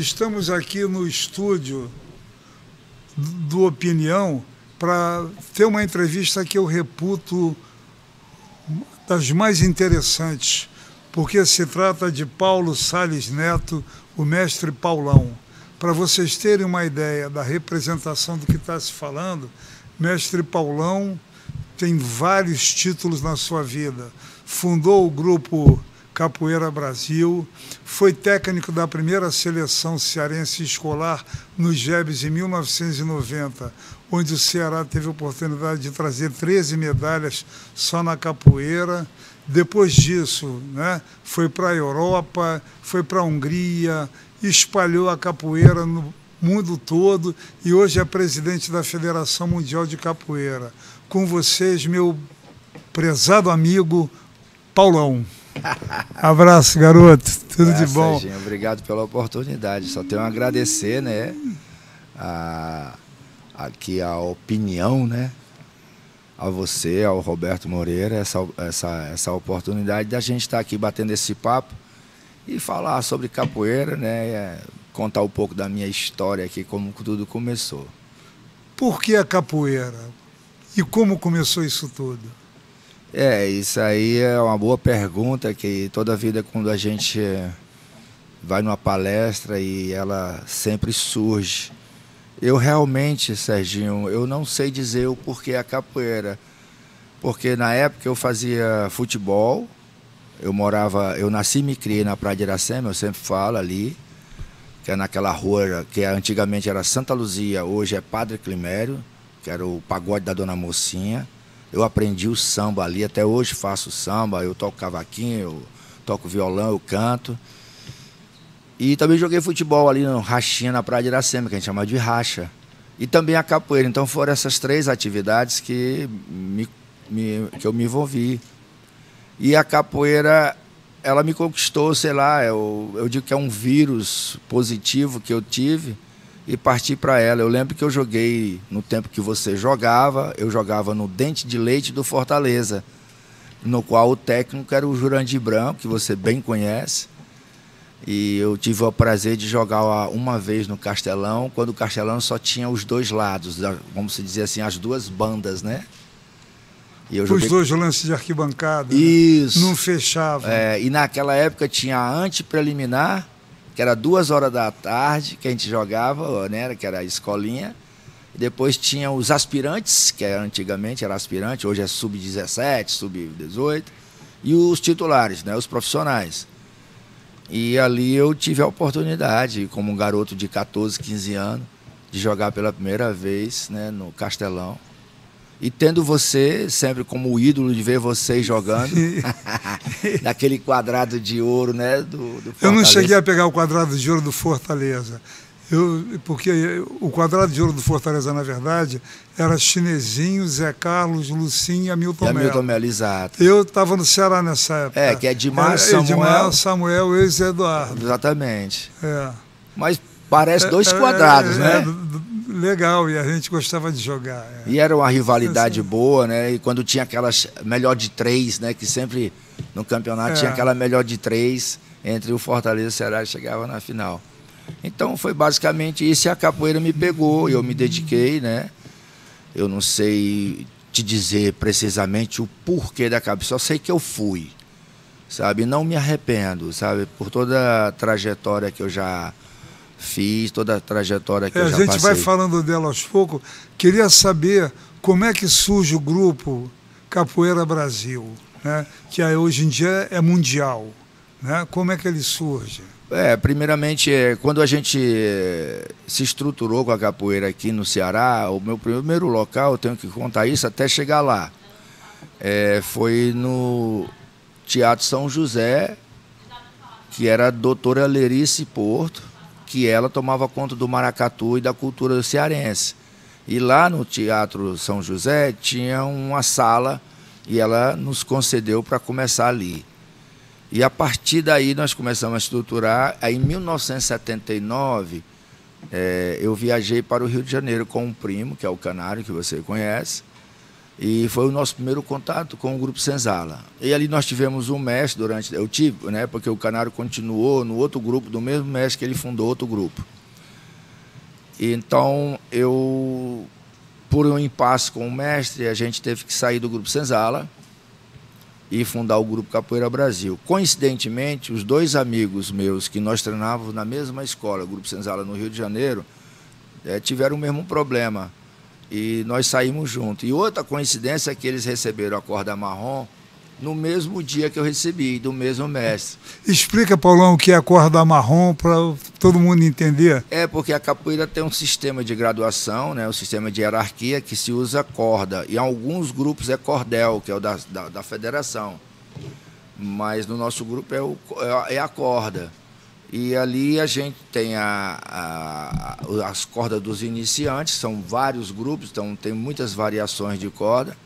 Estamos aqui no estúdio do Opinião para ter uma entrevista que eu reputo das mais interessantes, porque se trata de Paulo Salles Neto, o mestre Paulão. Para vocês terem uma ideia da representação do que está se falando, mestre Paulão tem vários títulos na sua vida. Fundou o grupo Capoeira Brasil, foi técnico da primeira seleção cearense escolar nos JEBs em 1990, onde o Ceará teve a oportunidade de trazer 13 medalhas só na capoeira. Depois disso, né, foi para a Europa, foi para a Hungria, espalhou a capoeira no mundo todo e hoje é presidente da Federação Mundial de Capoeira. Com vocês, meu prezado amigo Paulão. Abraço, garoto. Tudo de bom. Serginho, obrigado pela oportunidade. Só tenho a agradecer, né, aqui a opinião, né, a você, ao Roberto Moreira, essa oportunidade da gente estar aqui batendo esse papo e falar sobre capoeira, né, contar um pouco da minha história aqui, como tudo começou. Por que a capoeira? E como começou isso tudo? Isso aí é uma boa pergunta, que toda vida quando a gente vai numa palestra e ela sempre surge. Eu realmente, Serginho, eu não sei dizer o porquê a capoeira, porque na época eu fazia futebol, eu nasci e me criei na Praia de Iracema, eu sempre falo ali, que é naquela rua que antigamente era Santa Luzia, hoje é Padre Climério, que era o pagode da Dona Mocinha. Eu aprendi o samba ali, até hoje faço samba, eu toco cavaquinho, eu toco violão, eu canto. E também joguei futebol ali no Rachinha, na Praia de Iracema, que a gente chama de racha. E também a capoeira. Então foram essas três atividades que eu me envolvi. E a capoeira, ela me conquistou, sei lá, eu digo que é um vírus positivo que eu tive e parti para ela. Eu lembro que eu joguei no tempo que você jogava, eu jogava no Dente de Leite do Fortaleza, no qual o técnico era o Jurandir Branco, que você bem conhece. E eu tive o prazer de jogar uma vez no Castelão, quando o Castelão só tinha os dois lados, vamos dizer assim, as duas bandas, né? E eu joguei... Os dois lances de arquibancada. Isso. Né? Não fechavam. E naquela época tinha a antepreliminar, que era 2h da tarde, que a gente jogava, né, que era a escolinha. E depois tinha os aspirantes, que antigamente era aspirante, hoje é sub-17, sub-18. E os titulares, né, os profissionais. E ali eu tive a oportunidade, como um garoto de 14, 15 anos, de jogar pela primeira vez, né, no Castelão. E tendo você sempre como ídolo de ver vocês jogando, daquele quadrado de ouro, né, do Fortaleza. Eu não cheguei a pegar o quadrado de ouro do Fortaleza. Porque o quadrado de ouro do Fortaleza, na verdade, era Chinesinho, Zé Carlos, Lucinho e Hamilton Melo. Hamilton Melo, exato. Eu estava no Ceará nessa época. Que é Edmar, Samuel. Samuel e Zé Eduardo. Exatamente. Mas parece dois quadrados, né? Legal, e a gente gostava de jogar. E era uma rivalidade boa, né? E quando tinha aquelas melhor de 3, né? Que sempre no campeonato tinha aquela melhor de 3 entre o Fortaleza e o Ceará, chegava na final. Então foi basicamente isso, e a capoeira me pegou, e eu me dediquei, né? Eu não sei te dizer precisamente o porquê da capoeira, só sei que eu fui, sabe? Não me arrependo, sabe? Por toda a trajetória que eu já fiz, toda a trajetória que eu já passei. A gente vai falando dela aos poucos. Queria saber como é que surge o grupo Capoeira Brasil, né? Que hoje em dia é mundial, né? Como é que ele surge? Primeiramente, quando a gente se estruturou com a capoeira aqui no Ceará, o meu primeiro local, eu tenho que contar isso até chegar lá, foi no Teatro São José, que era a doutora Lerice Porto, que ela tomava conta do maracatu e da cultura cearense. E lá no Teatro São José tinha uma sala e ela nos concedeu para começar ali. E a partir daí nós começamos a estruturar. Aí, em 1979, eu viajei para o Rio de Janeiro com um primo, que é o Canário, que você conhece. E foi o nosso primeiro contato com o Grupo Senzala. E ali nós tivemos um mestre eu tive, né, porque o Canário continuou no outro grupo, do mesmo mestre que ele fundou outro grupo. E então, por um impasse com o mestre, a gente teve que sair do Grupo Senzala e fundar o Grupo Capoeira Brasil. Coincidentemente, os dois amigos meus que nós treinávamos na mesma escola, o Grupo Senzala no Rio de Janeiro, tiveram o mesmo problema. E nós saímos juntos. E outra coincidência é que eles receberam a corda marrom no mesmo dia que eu recebi, do mesmo mestre. Explica, Paulão, o que é a corda marrom para todo mundo entender. É porque a capoeira tem um sistema de graduação, né, um sistema de hierarquia que se usa corda. E em alguns grupos é cordel, que é o da federação. Mas no nosso grupo é a corda. E ali a gente tem as cordas dos iniciantes, são vários grupos, então tem muitas variações de corda.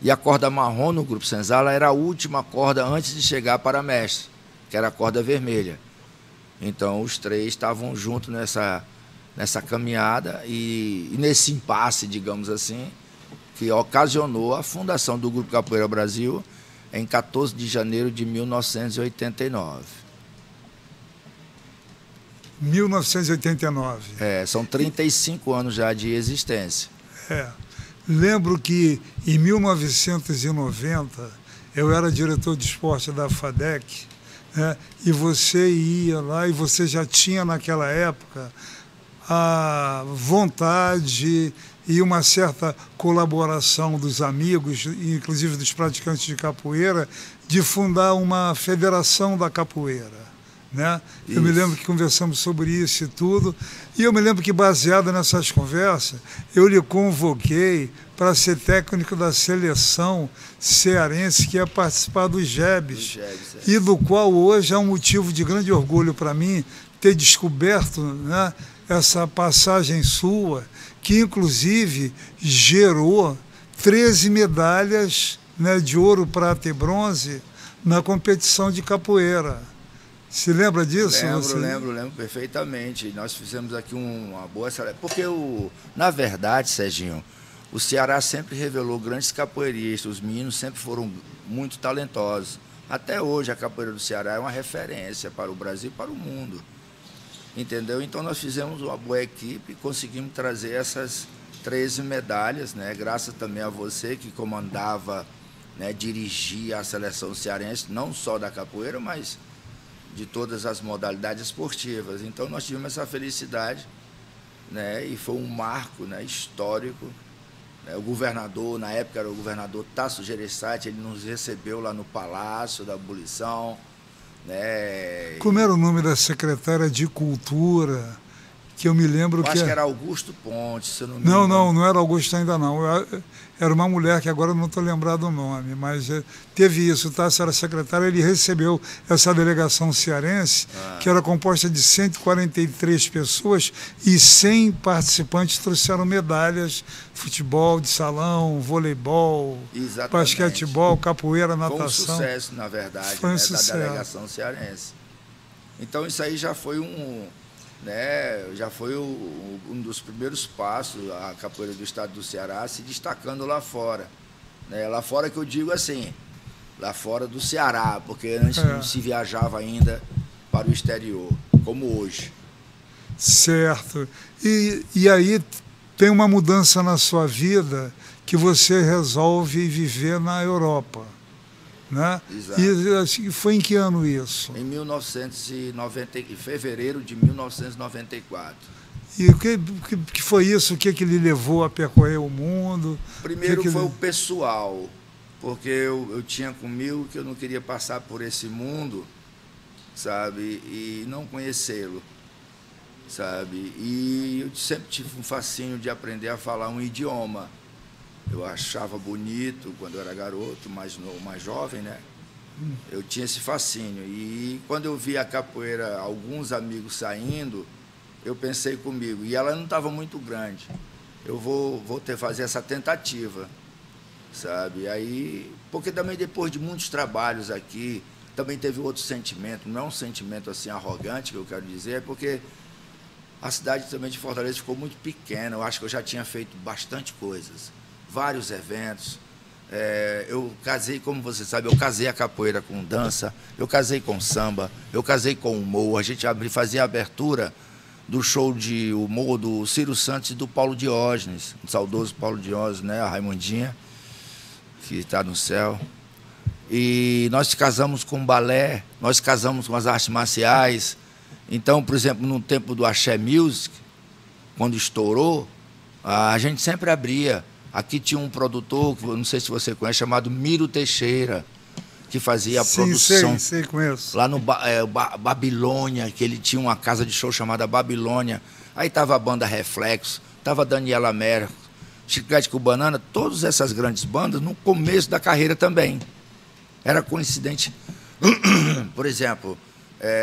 E a corda marrom no Grupo Senzala era a última corda antes de chegar para a mestre, que era a corda vermelha. Então os três estavam juntos nessa caminhada e nesse impasse, digamos assim, que ocasionou a fundação do Grupo Capoeira Brasil em 14 de janeiro de 1989. 1989. São 35 anos já de existência. Lembro que em 1990 eu era diretor de esporte da FADEC, né, e você ia lá e você já tinha naquela época a vontade e uma certa colaboração dos amigos, inclusive dos praticantes de capoeira, de fundar uma federação da capoeira. Né? Eu me lembro que conversamos sobre isso e tudo, e eu me lembro que, baseado nessas conversas, eu lhe convoquei para ser técnico da seleção cearense que ia participar dos JEBs, e do qual hoje é um motivo de grande orgulho para mim ter descoberto, né, essa passagem sua, que inclusive gerou 13 medalhas, né, de ouro, prata e bronze na competição de capoeira. Se lembra disso? Lembro perfeitamente. Nós fizemos aqui uma boa seleção. Porque, na verdade, Serginho, o Ceará sempre revelou grandes capoeiristas, os meninos sempre foram muito talentosos. Até hoje a capoeira do Ceará é uma referência para o Brasil e para o mundo. Entendeu? Então nós fizemos uma boa equipe e conseguimos trazer essas 13 medalhas, né? Graças também a você que comandava, né, dirigia a seleção cearense, não só da capoeira, mas de todas as modalidades esportivas. Então nós tivemos essa felicidade, né, e foi um marco, né, histórico. O governador, na época era o governador Tasso Gereissati, ele nos recebeu lá no Palácio da Abolição. Né? Como era o nome da secretária de Cultura? Que eu me lembro acho que era Augusto Pontes, se eu não me engano. Não, não era Augusto ainda não. Era uma mulher que agora eu não estou lembrado o nome, mas teve isso. O Tasso era secretário, ele recebeu essa delegação cearense, que era composta de 143 pessoas e 100 participantes trouxeram medalhas, futebol de salão, voleibol, basquetebol, capoeira, natação. Foi um sucesso, na verdade, foi um sucesso da delegação cearense. Então isso aí já foi já foi um dos primeiros passos, a capoeira do estado do Ceará se destacando lá fora. Lá fora que eu digo assim, lá fora do Ceará, porque antes não se viajava ainda para o exterior, como hoje. Certo. E aí tem uma mudança na sua vida que você resolve viver na Europa. Né? Exato. E foi em que ano isso? Em fevereiro de 1994. E o que foi isso? O que lhe levou a percorrer o mundo? Primeiro foi o pessoal, porque eu tinha comigo que eu não queria passar por esse mundo, sabe, e não conhecê-lo, sabe. E eu sempre tive um fascínio de aprender a falar um idioma. Eu achava bonito quando eu era garoto, mais jovem, né? Eu tinha esse fascínio. E quando eu vi a capoeira, alguns amigos saindo, eu pensei comigo, e ela não estava muito grande. Eu vou fazer essa tentativa, sabe? Aí, porque também depois de muitos trabalhos aqui, também teve outro sentimento, não é um sentimento assim arrogante que eu quero dizer, é porque a cidade também de Fortaleza ficou muito pequena, eu acho que eu já tinha feito bastante coisas. vários eventos. Eu casei, como você sabe, eu casei a capoeira com dança, eu casei com samba, eu casei com humor. A gente fazia a abertura do show de humor do Ciro Santos e do Paulo Diógenes, o saudoso Paulo Diógenes, né, a Raimundinha, que está no céu. E nós casamos com balé, nós casamos com as artes marciais. Então, por exemplo, no tempo do Axé Music, quando estourou, a gente sempre abria. Aqui tinha um produtor, que não sei se você conhece, chamado Miro Teixeira, que fazia a produção. Sei, conheço. Lá no Babilônia, que ele tinha uma casa de show chamada Babilônia. Aí estava a banda Reflexo, estava Daniela Mercury, Chiclete com Banana, todas essas grandes bandas no começo da carreira também. Era coincidente. Por exemplo,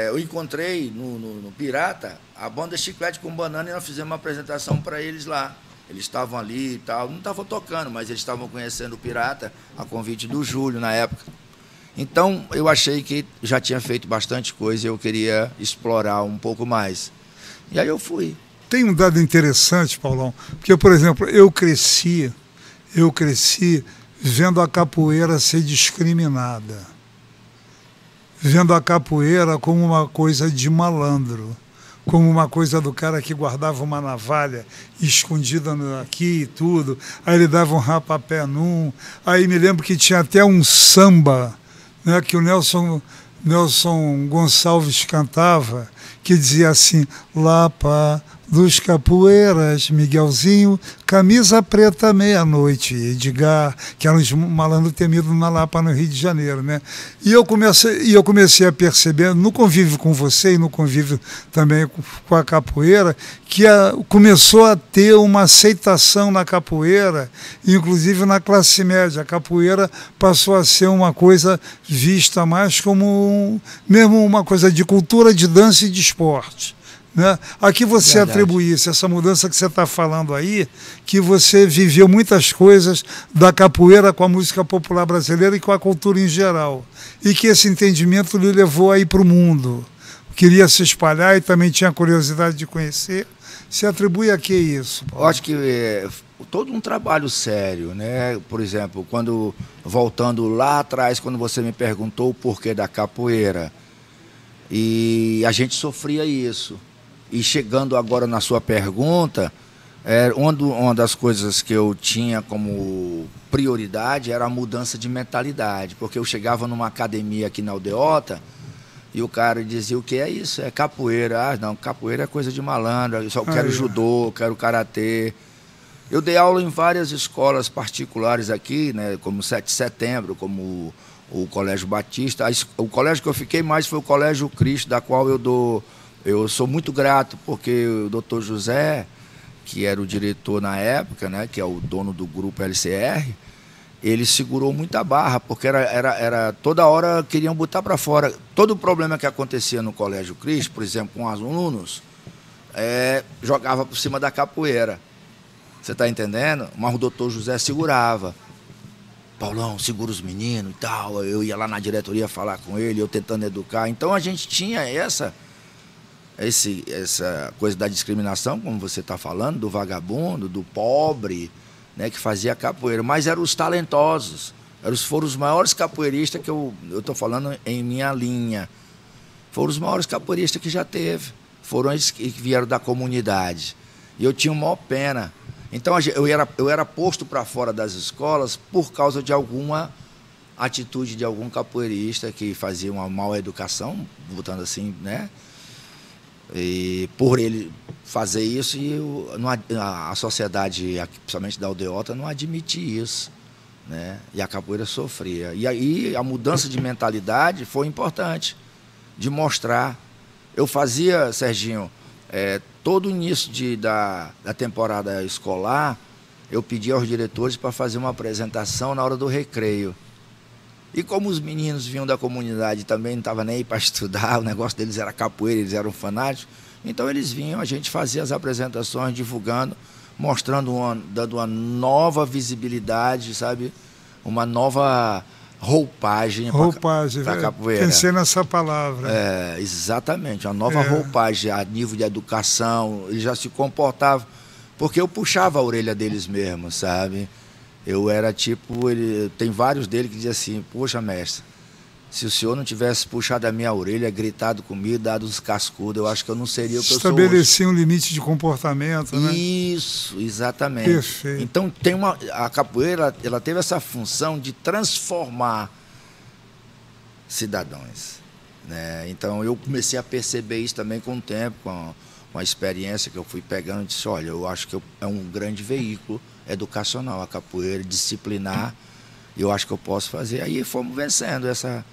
eu encontrei no Pirata a banda Chiclete com Banana e nós fizemos uma apresentação para eles lá. Eles estavam ali e tal, não estavam tocando, mas eles estavam conhecendo o Pirata, a convite do Júlio na época. Então, eu achei que já tinha feito bastante coisa e eu queria explorar um pouco mais. E aí eu fui. Tem um dado interessante, Paulão, porque, por exemplo, eu cresci vendo a capoeira ser discriminada, vendo a capoeira como uma coisa de malandro, como uma coisa do cara que guardava uma navalha escondida aqui e tudo, aí ele dava um rapapé num, aí me lembro que tinha até um samba, né, que o Nelson Gonçalves cantava, que dizia assim: Lapa dos Capoeiras, Miguelzinho, camisa preta meia-noite, Edgar, que eram os malandros temidos na Lapa, no Rio de Janeiro, né? E eu comecei a perceber, no convívio com você e no convívio também com a capoeira, que começou a ter uma aceitação na capoeira, inclusive na classe média. A capoeira passou a ser uma coisa vista mais como mesmo uma coisa de cultura, de dança e de esporte. Né? A que você atribuísse essa mudança que você está falando aí, que você viveu muitas coisas da capoeira com a música popular brasileira e com a cultura em geral, e que esse entendimento lhe levou aí para o mundo, queria se espalhar e também tinha curiosidade de conhecer. Se atribui a que isso, Paulo? Eu acho que todo um trabalho sério, né? Por exemplo, voltando lá atrás, quando você me perguntou o porquê da capoeira, e a gente sofria isso. E chegando agora na sua pergunta, uma das coisas que eu tinha como prioridade era a mudança de mentalidade, porque eu chegava numa academia aqui na Aldeota e o cara dizia: o que é isso? É capoeira. Ah, não, capoeira é coisa de malandro, eu só quero judô, quero karatê. Eu dei aula em várias escolas particulares aqui, né, como 7 de Setembro, como o Colégio Batista. O colégio que eu fiquei mais foi o Colégio Cristo, da qual eu sou muito grato, porque o doutor José, que era o diretor na época, né, que é o dono do grupo LCR, ele segurou muita barra, porque era toda hora queriam botar para fora. Todo o problema que acontecia no Colégio Cristo, por exemplo, com alunos, jogava por cima da capoeira. Você está entendendo? Mas o doutor José segurava. Paulão, segura os meninos e tal. Eu ia lá na diretoria falar com ele, eu tentando educar. Então a gente tinha essa coisa da discriminação, como você está falando, do vagabundo, do pobre, né, que fazia capoeira. Mas eram os talentosos, foram os maiores capoeiristas que eu estou falando em minha linha. Foram os maiores capoeiristas que já teve. Foram eles que vieram da comunidade. E eu tinha uma maior pena. Então eu era posto para fora das escolas por causa de alguma atitude de algum capoeirista que fazia uma má educação, botando assim, né? E por ele fazer isso, a sociedade, principalmente da Aldeota, não admitia isso, né? E a capoeira sofria. E aí a mudança de mentalidade foi importante, de mostrar. Eu fazia, Serginho, todo o início da temporada escolar, eu pedia aos diretores para fazer uma apresentação na hora do recreio. E como os meninos vinham da comunidade também não estavam nem aí para estudar, o negócio deles era capoeira, eles eram fanáticos, então eles vinham, a gente fazia as apresentações, divulgando, mostrando, dando uma nova visibilidade, sabe? Uma nova roupagem para a capoeira. Pensei nessa palavra. Exatamente, uma nova roupagem a nível de educação, eles já se comportavam, porque eu puxava a orelha deles mesmo, sabe? Eu era tipo, tem vários dele que dizem assim, poxa, mestre, se o senhor não tivesse puxado a minha orelha, gritado comigo, dado uns cascudos, eu acho que eu não seria o que eu sou hoje. Estabelecia um limite de comportamento, né? Isso, exatamente. Perfeito. Então a capoeira, ela teve essa função de transformar cidadãos, né? Então eu comecei a perceber isso também com o tempo, com a experiência que eu fui pegando, e disse, olha, eu acho que é um grande veículo educacional, a capoeira, disciplinar, e eu acho que eu posso fazer. Aí fomos vencendo essa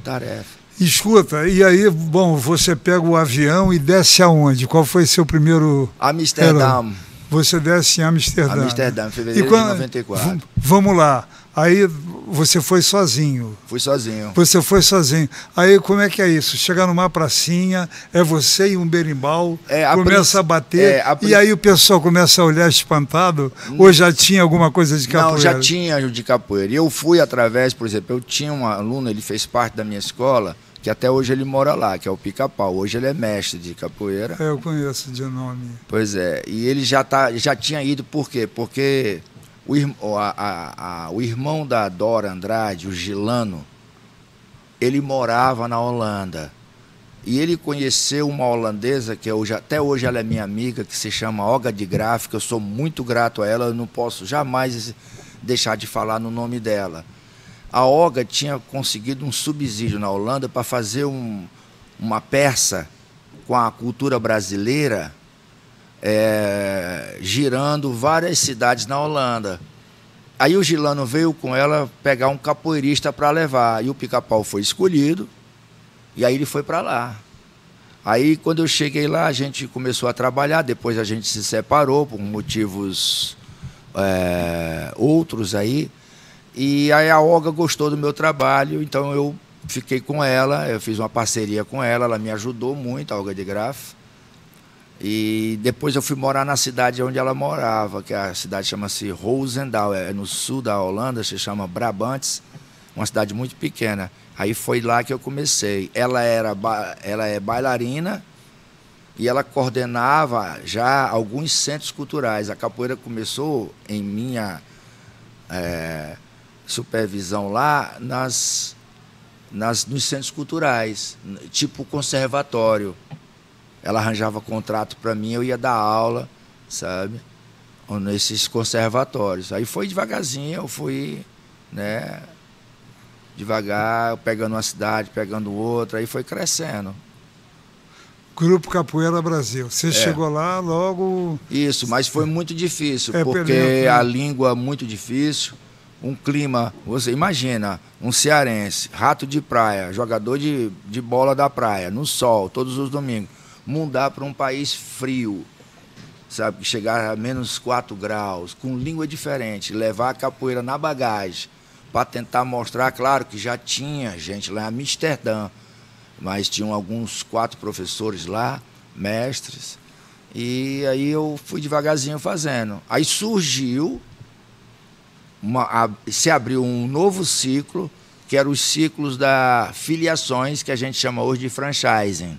tarefa. Escuta, e aí, bom, você pega o avião e desce aonde? Qual foi seu primeiro... Amsterdã. Você desce em Amsterdã. Amsterdã, em fevereiro de 94. Vamos lá. Aí você foi sozinho. Fui sozinho. Você foi sozinho. Aí como é que é isso? Chegar numa pracinha, é você e um berimbau, começa a bater, e aí o pessoal começa a olhar espantado? Ou já tinha alguma coisa de capoeira? Não, já tinha de capoeira. E eu fui através, por exemplo, eu tinha um aluno, ele fez parte da minha escola, que até hoje ele mora lá, que é o Pica-Pau. Hoje ele é mestre de capoeira. Eu conheço de nome. Pois é, e ele já tinha ido, por quê? Porque o irmão da Dora Andrade, o Gilano, ele morava na Holanda. E ele conheceu uma holandesa, que até hoje ela é minha amiga, que se chama Olga de Graaf, que eu sou muito grato a ela, eu não posso jamais deixar de falar no nome dela. A Olga tinha conseguido um subsídio na Holanda para fazer uma peça com a cultura brasileira, girando várias cidades na Holanda. Aí o Gilano veio com ela pegar um capoeirista para levar, e o Pica-Pau foi escolhido, e aí ele foi para lá. Aí quando eu cheguei lá, a gente começou a trabalhar, depois a gente se separou por motivos outros aí, e aí a Olga gostou do meu trabalho, então eu fiquei com ela, eu fiz uma parceria com ela, ela me ajudou muito, a Olga de Graaf. E depois eu fui morar na cidade onde ela morava, que a cidade chama-se Roosendaal, é no sul da Holanda, se chama Brabantes, uma cidade muito pequena. Aí foi lá que eu comecei. Ela é bailarina e ela coordenava já alguns centros culturais. A capoeira começou em minha supervisão lá nos centros culturais, tipo conservatório. Ela arranjava contrato para mim, eu ia dar aula, sabe, nesses conservatórios. Aí foi devagarzinho, eu fui, né, devagar, pegando uma cidade, pegando outra, aí foi crescendo. Grupo Capoeira Brasil. Você chegou lá logo... Isso, mas foi muito difícil, porque a língua é muito difícil, um clima, você imagina, um cearense, rato de praia, jogador de bola da praia, no sol, todos os domingos, mudar para um país frio, sabe, que chegar a menos 4 graus, com língua diferente, levar a capoeira na bagagem, para tentar mostrar, claro que já tinha gente lá em Amsterdã, mas tinham alguns 4 professores lá, mestres, e aí eu fui devagarzinho fazendo. Aí surgiu, se abriu um novo ciclo, que eram os ciclos da filiações, que a gente chama hoje de franchising.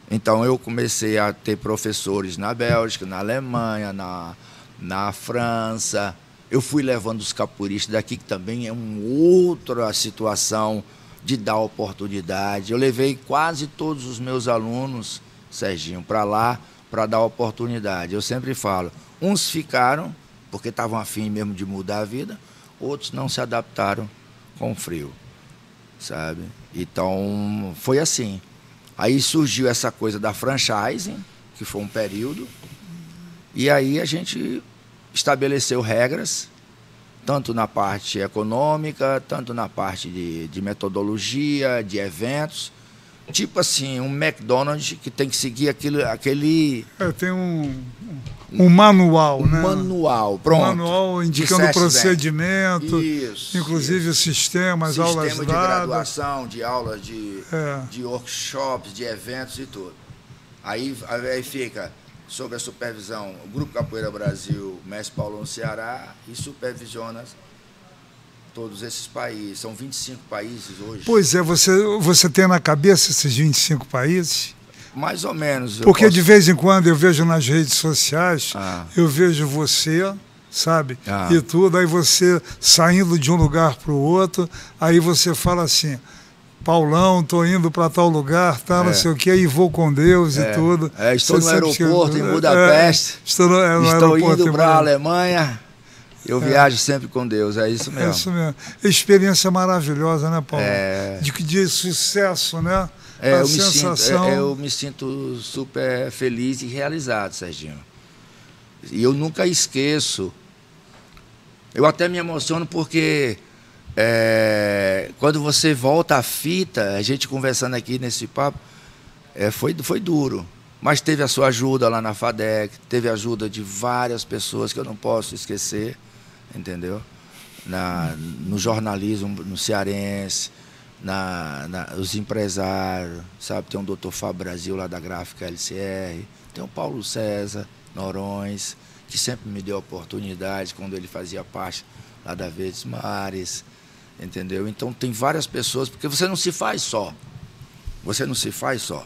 Então eu comecei a ter professores na Bélgica, na Alemanha, na França. Eu fui levando os capoeiristas daqui, que também é uma outra situação de dar oportunidade. Eu levei quase todos os meus alunos, Serginho, para lá, para dar oportunidade. Eu sempre falo, uns ficaram, porque estavam afim mesmo de mudar a vida, outros não se adaptaram com o frio, sabe? Então, foi assim. Aí surgiu essa coisa da franchising, que foi um período, e aí a gente estabeleceu regras, tanto na parte econômica, tanto na parte de metodologia, de eventos, tipo assim, um McDonald's que tem que seguir aquele... tem um manual, né? Manual, pronto. Manual indicando o procedimento, isso, inclusive os sistemas, aulas dadas. Sistema de graduação, de aulas, de workshops, de eventos e tudo. Aí fica sob a supervisão o Grupo Capoeira Brasil, Mestre Paulo no Ceará, e supervisiona todos esses países. São 25 países hoje. Pois é, você tem na cabeça esses 25 países? Mais ou menos. Porque de vez em quando eu vejo nas redes sociais, eu vejo você sabe? E tudo, aí você saindo de um lugar para o outro, aí você fala assim, Paulão, tô indo para tal lugar, tá, não sei o que, aí vou com Deus e tudo. Estou no aeroporto em Budapeste, estou indo para a Alemanha, eu viajo sempre com Deus, é isso mesmo. É isso mesmo. Experiência maravilhosa, né, Paulo? De sucesso, né? Eu me sinto super feliz e realizado, Serginho. E eu nunca esqueço. Eu até me emociono porque quando você volta à fita, a gente conversando aqui nesse papo, foi duro. Mas teve a sua ajuda lá na FADEC, teve a ajuda de várias pessoas que eu não posso esquecer, entendeu? No jornalismo, no cearense, os empresários, sabe? Tem o Dr. Fábio Brasil lá da Gráfica LCR, tem o Paulo César Norões, que sempre me deu oportunidade quando ele fazia parte lá da Verdes Mares, entendeu? Então tem várias pessoas, porque você não se faz só. Você não se faz só.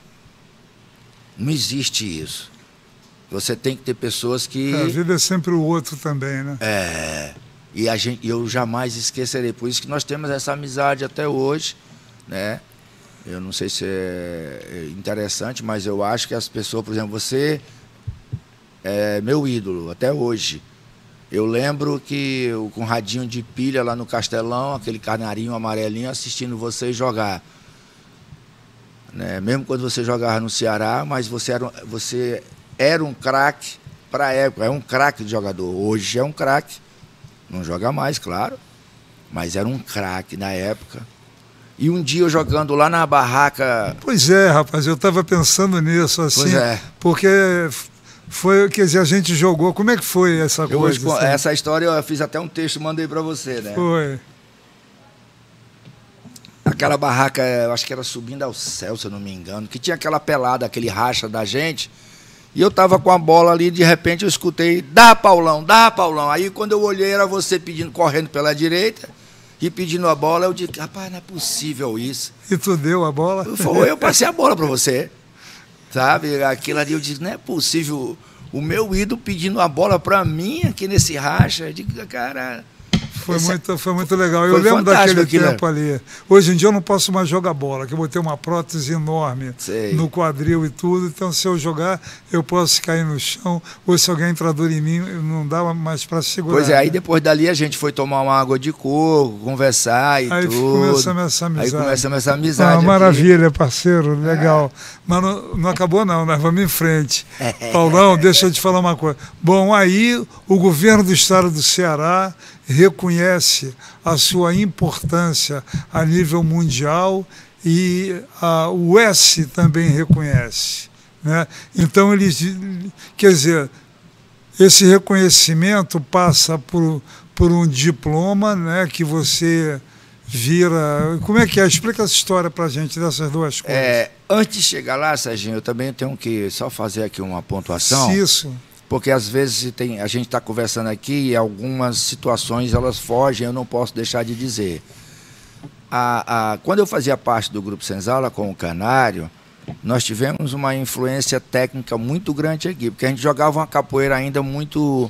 Não existe isso. Você tem que ter pessoas que... A vida é sempre o outro também, né? E eu jamais esquecerei. Por isso que nós temos essa amizade até hoje, né? Eu não sei se é interessante, mas eu acho que as pessoas, por exemplo, você é meu ídolo até hoje. Eu lembro que eu, com radinho de pilha lá no Castelão, aquele canarinho amarelinho, assistindo você jogar. Né? Mesmo quando você jogava no Ceará, mas você era um craque para a época, é um craque de jogador. Hoje é um craque. Não joga mais, claro, mas era um craque na época. E um dia eu jogando lá na barraca... Pois é, rapaz, eu estava pensando nisso, assim, porque foi, quer dizer, a gente jogou, como é que foi essa coisa? Assim? Essa história eu fiz até um texto, mandei para você, né? Foi. Aquela barraca, eu acho que era Subindo ao Céu, se eu não me engano, que tinha aquela pelada, aquele racha da gente. E eu tava com a bola ali, de repente eu escutei, dá Paulão, dá Paulão. Aí quando eu olhei, era você correndo pela direita e pedindo a bola. Eu disse, rapaz, não é possível isso. E tu deu a bola? Eu passei a bola para você. Sabe, aquilo ali eu disse, não é possível o meu ídolo pedindo a bola para mim aqui nesse racha. Eu digo, cara... Foi muito legal. Eu lembro daquele tempo ali. Hoje em dia eu não posso mais jogar bola, que eu botei uma prótese enorme no quadril e tudo. Então, se eu jogar, eu posso cair no chão. Ou se alguém entrar duro em mim, não dá mais para segurar. Pois é, aí depois dali a gente foi tomar uma água de coco, conversar e aí tudo. Começamos essa amizade. Aí começamos essa amizade. Maravilha, parceiro, legal. Mas não acabou não, nós vamos em frente. Paulão, deixa eu te falar uma coisa. Bom, aí o governo do estado do Ceará reconhece a sua importância a nível mundial e o S também reconhece, né? Então, quer dizer, esse reconhecimento passa por um diploma, né, que você vira... Como é que é? Explica essa história para a gente, dessas duas coisas. Antes de chegar lá, Serginho, eu também tenho que só fazer aqui uma pontuação. Isso. Porque às vezes a gente está conversando aqui e algumas situações elas fogem, eu não posso deixar de dizer. Quando eu fazia parte do Grupo Senzala com o Canário, nós tivemos uma influência técnica muito grande aqui, porque a gente jogava uma capoeira ainda muito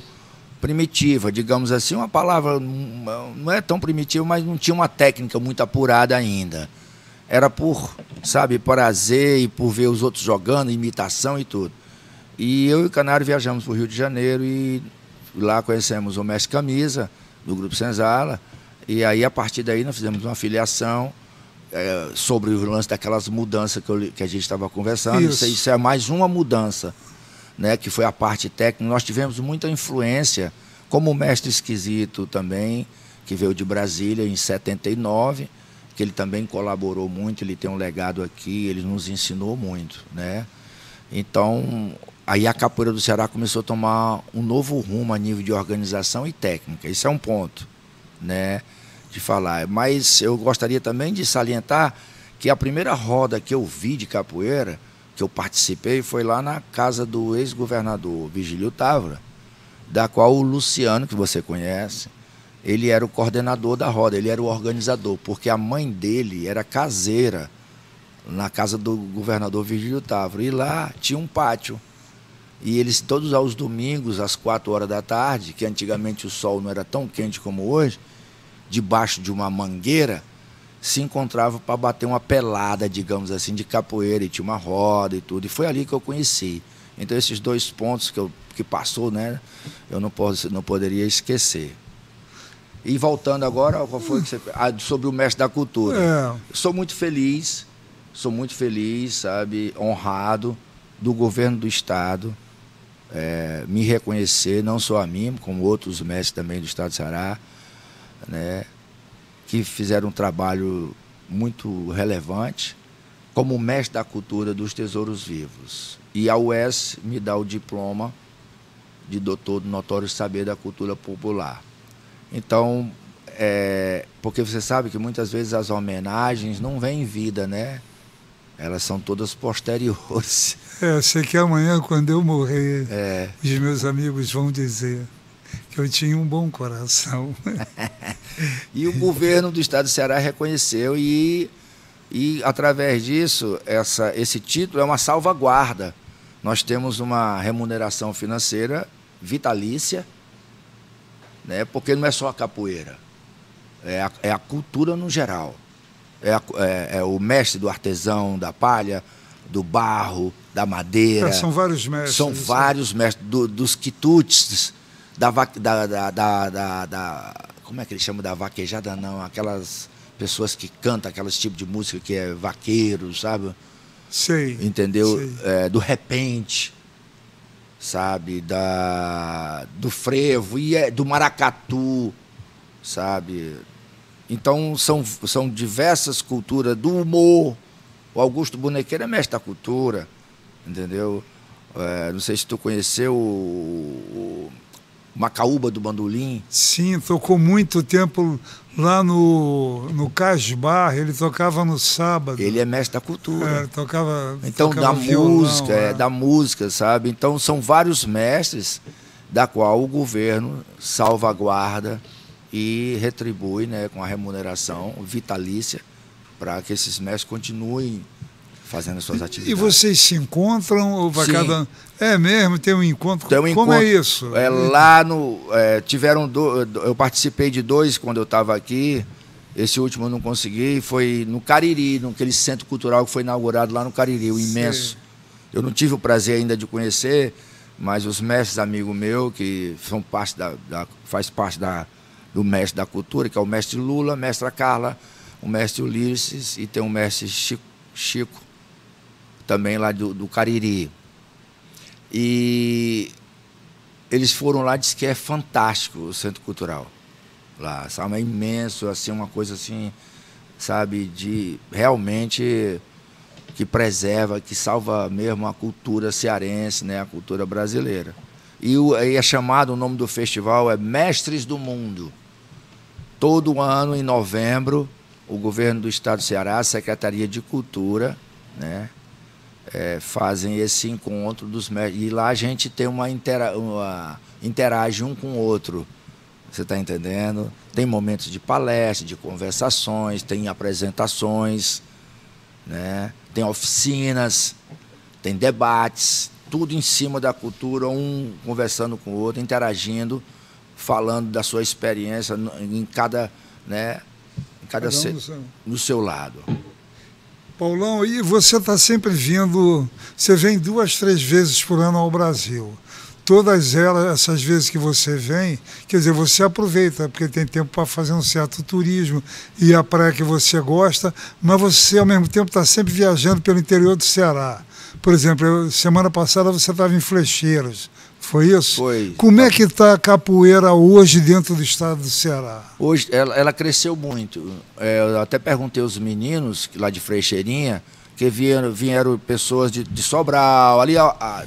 primitiva, digamos assim, uma palavra não é tão primitiva, mas não tinha uma técnica muito apurada ainda. Era por, sabe, prazer e por ver os outros jogando, imitação e tudo. E eu e o Canário viajamos para o Rio de Janeiro e lá conhecemos o mestre Camisa, do Grupo Senzala, e aí a partir daí nós fizemos uma filiação sobre o lance daquelas mudanças que a gente estava conversando. Isso é mais uma mudança, né, que foi a parte técnica. Nós tivemos muita influência, como o mestre Esquisito também, que veio de Brasília em 79, que ele também colaborou muito, ele tem um legado aqui, ele nos ensinou muito, né? Então, aí a capoeira do Ceará começou a tomar um novo rumo a nível de organização e técnica. Isso é um ponto, né, de falar. Mas eu gostaria também de salientar que a primeira roda que eu vi de capoeira, que eu participei, foi lá na casa do ex-governador Vigílio Távora, da qual o Luciano, que você conhece, ele era o coordenador da roda, ele era o organizador, porque a mãe dele era caseira na casa do governador Vigílio Távora. E lá tinha um pátio. E eles todos aos domingos, às 4 horas da tarde, que antigamente o sol não era tão quente como hoje, debaixo de uma mangueira, se encontravam para bater uma pelada, digamos assim, de capoeira, e tinha uma roda e tudo. E foi ali que eu conheci. Então esses 2 pontos que passou, né, eu não poderia esquecer. E voltando agora, qual foi que você... sobre o mestre da cultura. Sou muito feliz, sabe, honrado do governo do estado me reconhecer, não só a mim, como outros mestres também do estado do Ceará, né, que fizeram um trabalho muito relevante como mestre da cultura dos tesouros vivos. E a UES me dá o diploma de doutor do notório saber da cultura popular. Então, porque você sabe que muitas vezes as homenagens não vêm em vida, né? Elas são todas posteriores. Sei que amanhã, quando eu morrer, os meus amigos vão dizer que eu tinha um bom coração. E o governo do estado do Ceará reconheceu e através disso, esse título é uma salvaguarda. Nós temos uma remuneração financeira vitalícia, né, porque não é só a capoeira, é a cultura no geral. É o mestre do artesão, da palha, do barro, da madeira. São vários mestres. São vários mestres, dos quitutes, como é que eles chamam da vaquejada? Não, aquelas pessoas que cantam aqueles tipos de música que é vaqueiro, sabe? Sei. Entendeu? Sei. Do repente, sabe? Do frevo, e do maracatu, sabe? Então, são diversas culturas, do humor. O Augusto Bonequeiro é mestre da cultura, entendeu? Não sei se tu conheceu o Macaúba do Bandolim. Sim, tocou muito tempo lá no Casbar, ele tocava no sábado. Ele é mestre da cultura. Então, da música, da música, sabe? Então, são vários mestres da qual o governo salvaguarda e retribui, né, com a remuneração vitalícia para que esses mestres continuem fazendo as suas atividades. E vocês se encontram ou vai cada... É mesmo, tem um encontro. Como é isso? Lá tiveram eu participei de 2 quando eu estava aqui. Esse último eu não consegui, foi no Cariri, naquele centro cultural que foi inaugurado lá no Cariri, o imenso. Eu não tive o prazer ainda de conhecer, mas os mestres amigos meus, que são faz parte do mestre da cultura, que é o mestre Lula, a mestra Carla, o mestre Ulisses e tem o mestre Chico, também lá do Cariri. E eles foram lá, diz que é fantástico o centro cultural lá, sabe? É imenso, assim, uma coisa assim, sabe, de realmente que preserva, que salva mesmo a cultura cearense, né, a cultura brasileira. E aí o nome do festival é Mestres do Mundo. Todo ano, em novembro, o governo do estado do Ceará, a Secretaria de Cultura, né, fazem esse encontro dos mestres. E lá a gente tem interage um com o outro. Você está entendendo? Tem momentos de palestra, de conversações, tem apresentações, né, tem oficinas, tem debates, tudo em cima da cultura, um conversando com o outro, interagindo, falando da sua experiência em cada, né, no seu lado. Paulão, e você está sempre vindo, você vem 2, 3 vezes por ano ao Brasil. Todas essas vezes que você vem, quer dizer, você aproveita, porque tem tempo para fazer um certo turismo e a praia que você gosta, mas você, ao mesmo tempo, está sempre viajando pelo interior do Ceará. Por exemplo, semana passada você estava em Flecheiros, foi isso? Foi. Como é que está a capoeira hoje dentro do estado do Ceará? Hoje ela cresceu muito. Eu até perguntei aos meninos lá de Frecheirinha, que vieram pessoas de Sobral, ali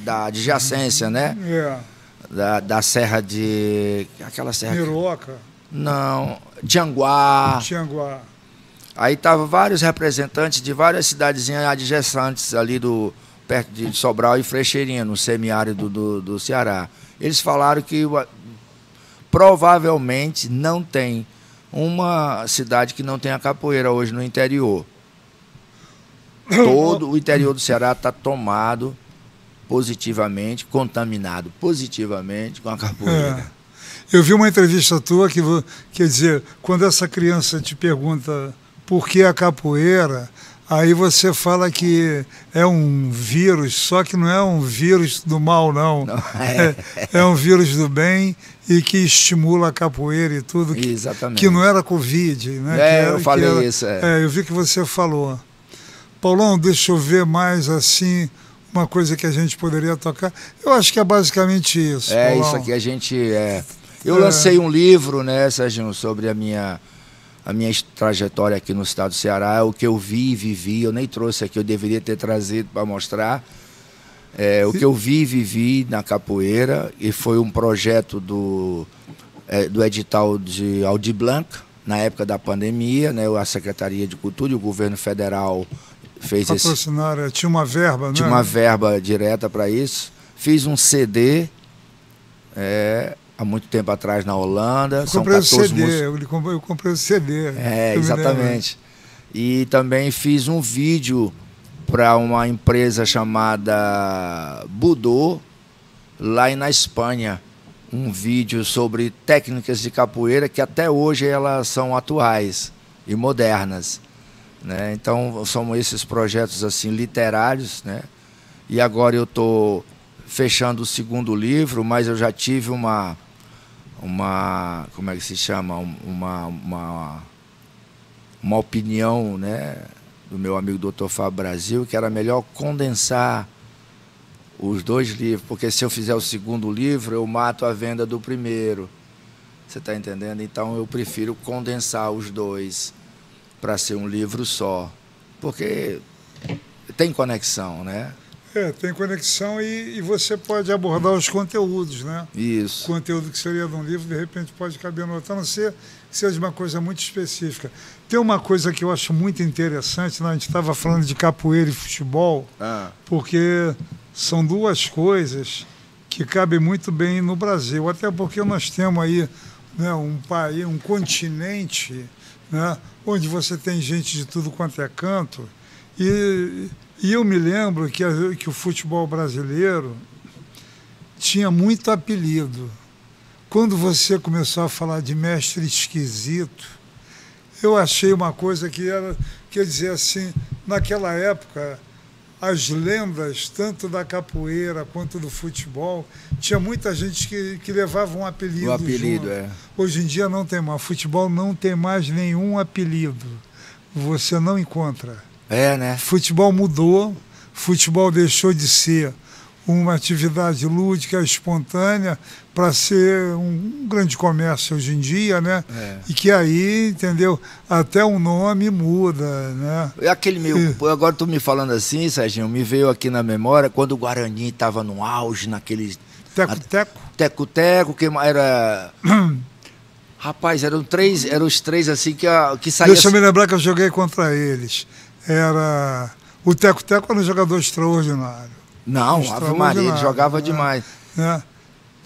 da adjacência, né? Da serra de... Aquela serra... Miroca? Não, Tianguá. Aí estavam vários representantes de várias cidadezinhas adjacentes ali perto de Sobral e Frecheirinha, no semiárido do Ceará. Eles falaram que provavelmente não tem uma cidade que não tenha capoeira hoje no interior. Todo o interior do Ceará está tomado positivamente, contaminado positivamente com a capoeira. Eu vi uma entrevista tua que, quer dizer, quando essa criança te pergunta por que a capoeira, aí você fala que é um vírus, só que não é um vírus do mal, não. É um vírus do bem e que estimula a capoeira e tudo. Exatamente. Que não era Covid, né? Eu falei isso. Eu vi que você falou. Paulão, deixa eu ver mais assim, uma coisa que a gente poderia tocar. Eu acho que é basicamente isso. Paulão. Isso aqui a gente... Eu lancei um livro, né, Serginho, sobre a minha trajetória aqui no estado do Ceará, o que eu vi e vivi. Eu nem trouxe aqui, eu deveria ter trazido para mostrar. O que eu vi e vivi na capoeira, e foi um projeto do edital de Aldir Blanc, na época da pandemia, né, a Secretaria de Cultura e o governo federal fez patrocinar, tinha uma verba, né? Tinha uma verba direta para isso. Fiz um CD há muito tempo atrás na Holanda. Eu comprei o CD, eu comprei o CD. Exatamente. E também fiz um vídeo para uma empresa chamada Budô, lá na Espanha. Um vídeo sobre técnicas de capoeira que até hoje elas são atuais e modernas, né? Então são esses projetos assim literários, né? E agora eu estou fechando o segundo livro, mas eu já tive uma como é que se chama, uma opinião, né, do meu amigo Dr. Fábio Brasil, que era melhor condensar os dois livros, porque se eu fizer o segundo livro, eu mato a venda do primeiro. Você está entendendo? Então eu prefiro condensar os dois para ser um livro só, porque tem conexão, né? Tem conexão e você pode abordar os conteúdos, né? Isso. O conteúdo que seria de um livro, de repente, pode caber no outro, a não ser que seja uma coisa muito específica. Tem uma coisa que eu acho muito interessante, né? A gente estava falando de capoeira e futebol, porque são duas coisas que cabem muito bem no Brasil, até porque nós temos aí, né, um país, um continente, né, onde você tem gente de tudo quanto é canto, e eu me lembro que o futebol brasileiro tinha muito apelido. Quando você começou a falar de mestre esquisito, eu achei uma coisa que era, quer dizer assim, naquela época, as lendas, tanto da capoeira quanto do futebol, tinha muita gente que levava um apelido. O apelido, junto. Hoje em dia não tem mais. Futebol não tem mais nenhum apelido. Você não encontra. Né? Futebol mudou, futebol deixou de ser uma atividade lúdica, espontânea, para ser um grande comércio hoje em dia, né? E que aí, entendeu, até o nome muda, né? Agora tu me falando assim, Serginho, me veio aqui na memória quando o Guarani estava no auge, naquele... Teco-teco? Teco-teco, que era... Rapaz, eram os três assim que saíam... Deixa eu me lembrar que eu joguei contra eles. O Teco-teco era um jogador extraordinário. Não, Ave Maria, ele jogava demais.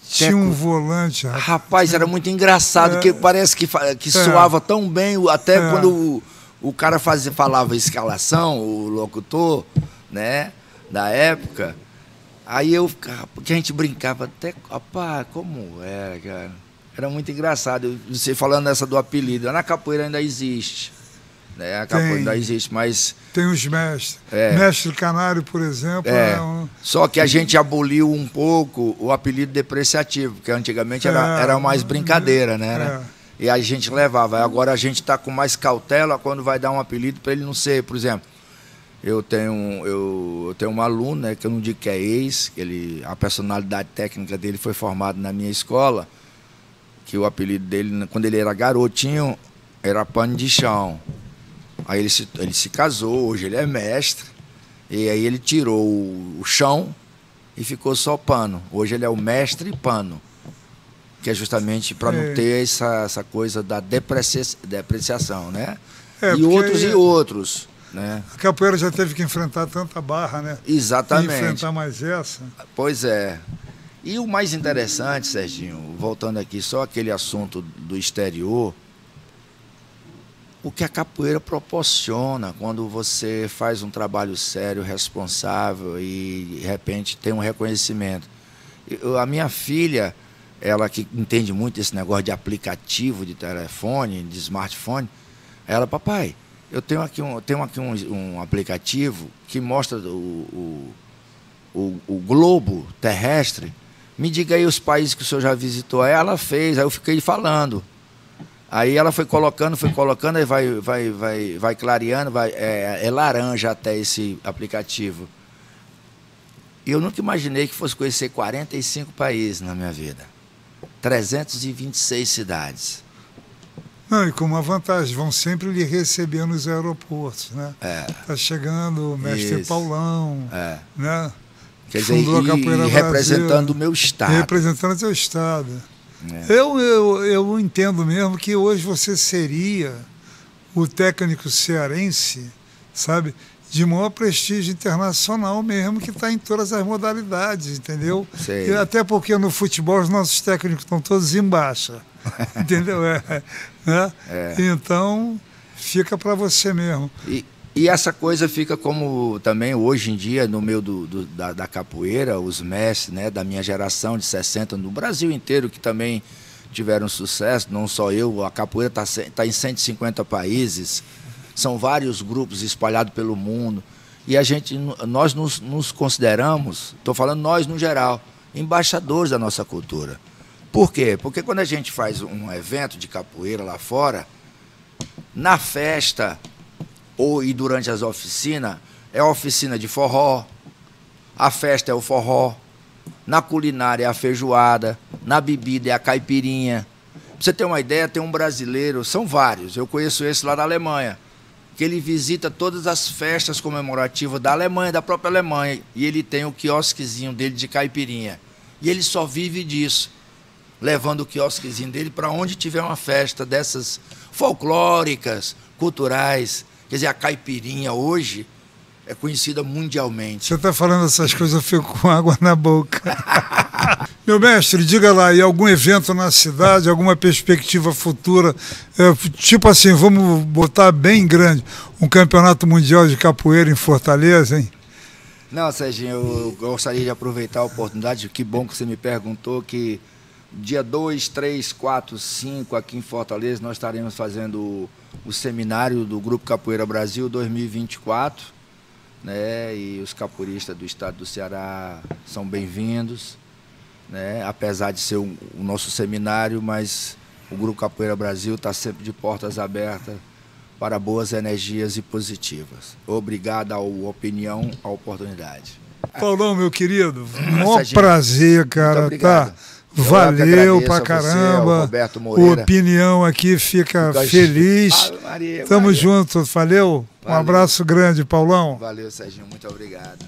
Tinha um volante. Rapaz, era muito engraçado, que parece que soava tão bem, até quando o cara falava escalação, o locutor, né, da época, aí que a gente brincava até, rapaz, como era, cara? Era muito engraçado. Você falando essa do apelido, na capoeira ainda existe. A capoeira ainda existe, mas... Tem os mestres. Mestre Canário, por exemplo. Só que a gente aboliu um pouco o apelido depreciativo, porque antigamente era mais brincadeira, né? E a gente levava. Agora a gente está com mais cautela quando vai dar um apelido para ele não ser, por exemplo, eu tenho um aluno, né, que eu não digo que é ex, a personalidade técnica dele foi formada na minha escola, que o apelido dele, quando ele era garotinho, era pano de chão. Aí ele se casou, hoje ele é mestre, e aí ele tirou o chão e ficou só pano. Hoje ele é o mestre pano, que é justamente para não ter essa coisa da depreciação, né? E outros, né? A capoeira já teve que enfrentar tanta barra, né? Exatamente. E enfrentar mais essa. Pois é. E o mais interessante, Serginho, voltando aqui só aquele assunto do exterior, o que a capoeira proporciona quando você faz um trabalho sério, responsável e, de repente, tem um reconhecimento. A minha filha, ela que entende muito esse negócio de aplicativo de telefone, de smartphone, ela, papai, eu tenho aqui um aplicativo que mostra o globo terrestre. Me diga aí os países que o senhor já visitou. Aí ela fez, aí eu fiquei falando. Aí ela foi colocando, aí vai clareando, é laranja até esse aplicativo. E eu nunca imaginei que fosse conhecer 45 países na minha vida. 326 cidades. Não, e com uma vantagem, vão sempre lhe receber nos aeroportos, né? Tá chegando o mestre Paulão, né? Quer dizer, e representando o meu estado. Representando o seu estado. Eu entendo mesmo que hoje você seria o técnico cearense, sabe, de maior prestígio internacional mesmo, que está em todas as modalidades, entendeu? Sei. Até porque no futebol os nossos técnicos estão todos em baixa, entendeu? Né? Então, fica para você mesmo. E essa coisa fica como também hoje em dia no meio da capoeira, os mestres, né, da minha geração de 60, no Brasil inteiro, que também tiveram sucesso, não só eu, a capoeira está em 150 países, são vários grupos espalhados pelo mundo, e nós nos consideramos, estou falando nós no geral, embaixadores da nossa cultura. Por quê? Porque quando a gente faz um evento de capoeira lá fora, na festa e durante as oficinas, é a oficina de forró, a festa é o forró, na culinária é a feijoada, na bebida é a caipirinha. Pra você ter uma ideia, tem um brasileiro, são vários, eu conheço esse lá da Alemanha, que ele visita todas as festas comemorativas da Alemanha, da própria Alemanha, e ele tem o quiosquezinho dele de caipirinha. E ele só vive disso, levando o quiosquezinho dele para onde tiver uma festa dessas folclóricas, culturais. Quer dizer, a caipirinha hoje é conhecida mundialmente. Você está falando essas coisas, eu fico com água na boca. Meu mestre, diga lá, e algum evento na cidade, alguma perspectiva futura, tipo assim, vamos botar bem grande, um campeonato mundial de capoeira em Fortaleza, hein? Não, Serginho, eu gostaria de aproveitar a oportunidade, que bom que você me perguntou, que dia 2, 3, 4, 5, aqui em Fortaleza, nós estaremos fazendo o seminário do Grupo Capoeira Brasil 2024, né? E os capoeiristas do estado do Ceará são bem-vindos, né? Apesar de ser o nosso seminário, mas o Grupo Capoeira Brasil está sempre de portas abertas para boas energias e positivas. Obrigado à opinião, à oportunidade. Paulão, meu querido, maior prazer, cara, tá? Valeu pra caramba. Você, Roberto Moreira. A opinião aqui fica feliz. Maria, Tamo junto, valeu? Um abraço grande, Paulão. Valeu, Serginho, muito obrigado.